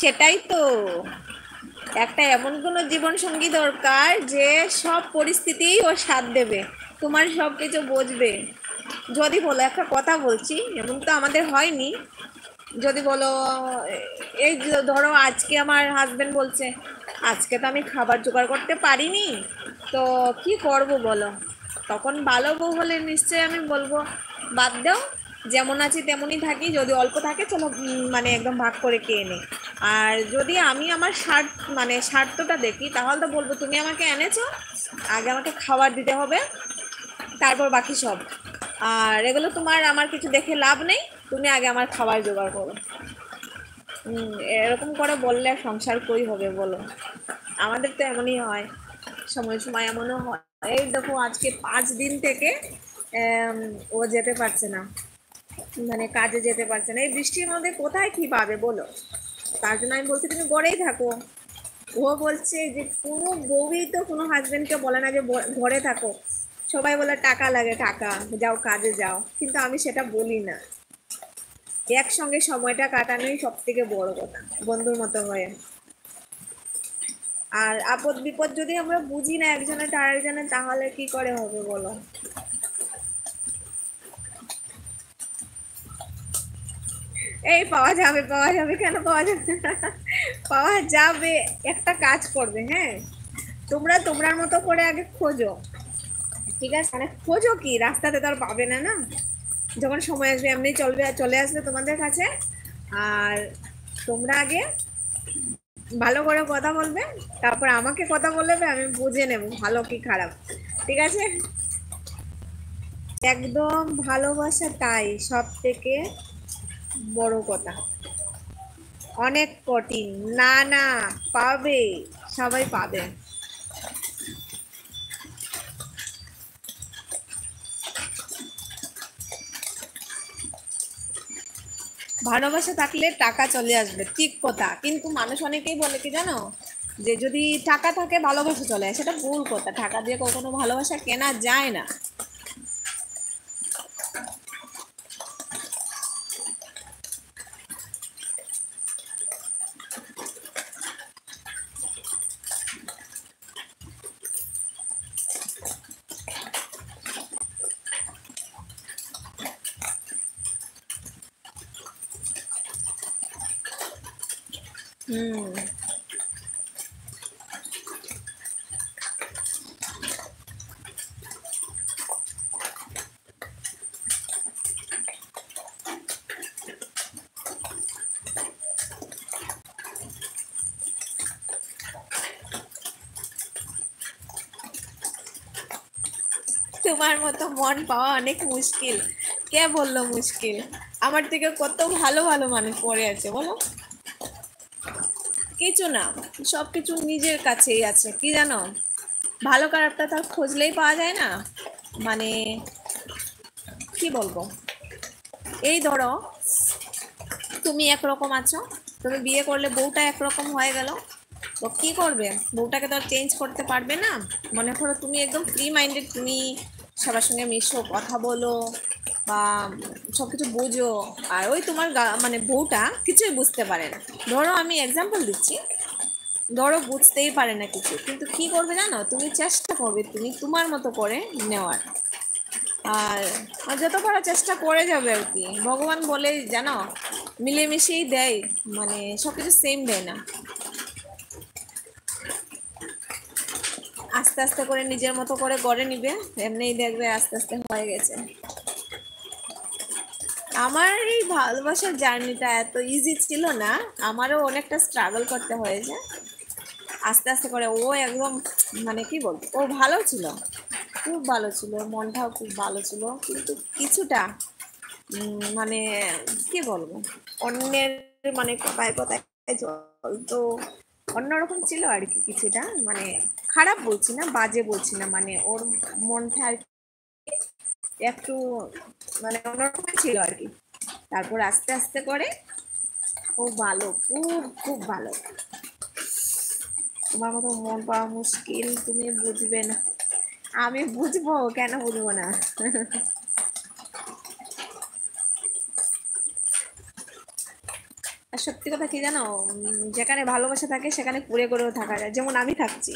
সেটাই তো, একটা এমন কোনো জীবন সঙ্গী দরকার যে সব পরিস্থিতি ও সাথ দেবে, তোমার সব কিছু বুঝবে। যদি বলো, একটা কথা বলছি, এমন তো আমাদের হয়নি, যদি বলো এই ধরো আজকে আমার হাজবেন্ড বলছে আজকে তো আমি খাবার জোগাড় করতে পারিনি, তো কি করব বলো? তখন ভালো বউ হলে নিশ্চয়ই আমি বলবো বাদ দাও, যেমন আছি তেমনই থাকি, যদি অল্প থাকে চলো মানে একদম ভাগ করে খেয়ে নে। আর যদি আমি আমার স্বার্থটা দেখি, তাহলে তো বলবো তুমি আমাকে এনেছো, আগে আমাকে খাবার দিতে হবে, তারপর বাকি সব। আর এগুলো তোমার আমার কিছু দেখে লাভ নেই, তুমি আগে আমার খাবার জোগাড় করো। এরকম করে বললে সংসার কই হবে বলো? আমাদের তো এমনই হয়, সময় সময় এমনও হয়। এই দেখো আজকে 5 দিন থেকে আম, ও যেতে পারছে না, মানে কাজে যেতে পারছে না, এই বৃষ্টির মধ্যে কোথায় কি পাবে বলো? তার জন্য আমি বলছি তুমি ঘরেই থাকো। ও বলছে যে কোনো বউই তো কোনো হাজবেন্ডকে বলে না যে ঘরে থাকো, সবাই বলে টাকা লাগে, টাকা, যাও কাজে যাও, কিন্তু আমি সেটা বলি না। একসঙ্গে সময়টা কাটানোই সব থেকে বড় কথা, বন্ধুর মতো হয়ে। আর আপদ বিপদ যদি আমরা বুঝি না একজনের আরেকজনের, তাহলে কি করে হবে বলো? এই পাওয়া যাবে, পাওয়া যাবে, কেন পাওয়া যাবে না? পাওয়া যাবে। একটা কাজ করবে, হ্যাঁ, তোমরা তোমরার মতো করে আগে খোঁজো, ঠিক আছে? মানে খোঁজো, কি রাস্তাতে তো আর পাবে না, না? যখন সময় আসবে এমনি চলে আসবে তোমাদের কাছে। আর তোমরা আগে ভালো করে কথা বলবে, তারপর আমাকে কথা বলবে, আমি বুঝে নেব ভালো কি খারাপ, ঠিক আছে? একদম ভালোবাসা, তাই সব থেকে বড় কথা। অনেক কঠিন। না না, পাবে, সবাই পাবে। ভালোবাসা থাকলে টাকা চলে আসবে, ঠিক কথা, কিন্তু মানুষ অনেকেই বলে কি জানো, যে যদি টাকা থাকে ভালোবাসা চলে আসে, সেটা ভুল কথা, টাকা দিয়ে কখনো ভালোবাসা কেনা যায় না। হুম। তোমার মতো মন পাওয়া অনেক মুশকিল। কে বললো মুশকিল? আমার থেকে কত ভালো ভালো মানুষ পড়ে আছে বলো। কিছু না, সবকিছু নিজের কাছেই আছে, কি জানো, ভালো খারাপটা তার খুঁজলেই পাওয়া যায় না। মানে কি বলবো, এই ধরো তুমি একরকম আছো, তুমি বিয়ে করলে বউটা একরকম হয়ে গেল, তো কি করবে? বউটাকে তো আর চেঞ্জ করতে পারবে না। মনে করো তুমি একদম ফ্রি মাইন্ডেড, তুমি সবার সঙ্গে মিশো, কথা বলো, বা সবকিছু বুঝো, আর ওই তোমার মানে বউটা কিছুই বুঝতে পারে না। ধরো আমি এক্সাম্পল দিচ্ছি, ধরো বুঝতেই পারে না কিছু, কিন্তু কি করবে জানো, তুমি চেষ্টা করবে তুমি তোমার মতো করে নেওয়ার। আর আর যত পারা চেষ্টা করে যাবে আর কি, ভগবান বলে জানো, মিলেমিশেই দেয়, মানে সবকিছু সেম দেয় না। আস্তে আস্তে করে নিজের মতো করে গড়ে নিবে, এমনিই দেখবে আস্তে আস্তে হয়ে গেছে। আমার এই ভালোবাসার জার্নিটা এত ইজি ছিল না, আমারও অনেকটা স্ট্রাগল করতে হয়েছে। আস্তে আস্তে করে ও একদম, মানে কি বলবো, ও ভালো ছিল, খুব ভালো ছিল, মনটাও খুব ভালো ছিল, কিন্তু কিছুটা মানে কি বলবো, অন্যের মানে কথায় কথায় চলতো, অন্যরকম ছিল আর কি কিছুটা, মানে খারাপ বলছি না, বাজে বলছি না, মানে ওর মনটা আর কি একটু মানে অন্যরকম ছিল আর কি। তারপর আস্তে আস্তে করে ও ভালো, খুব খুব ভালো। তোমার মতো মন পাওয়া মুশকিল, তুমি বুঝবে না। আমি বুঝবো, কেন বুঝবো না? আর সত্যি কথা কি জানো, যেখানে ভালোবাসা থাকে সেখানে কুড়ে করেও থাকা যায়, যেমন আমি থাকছি।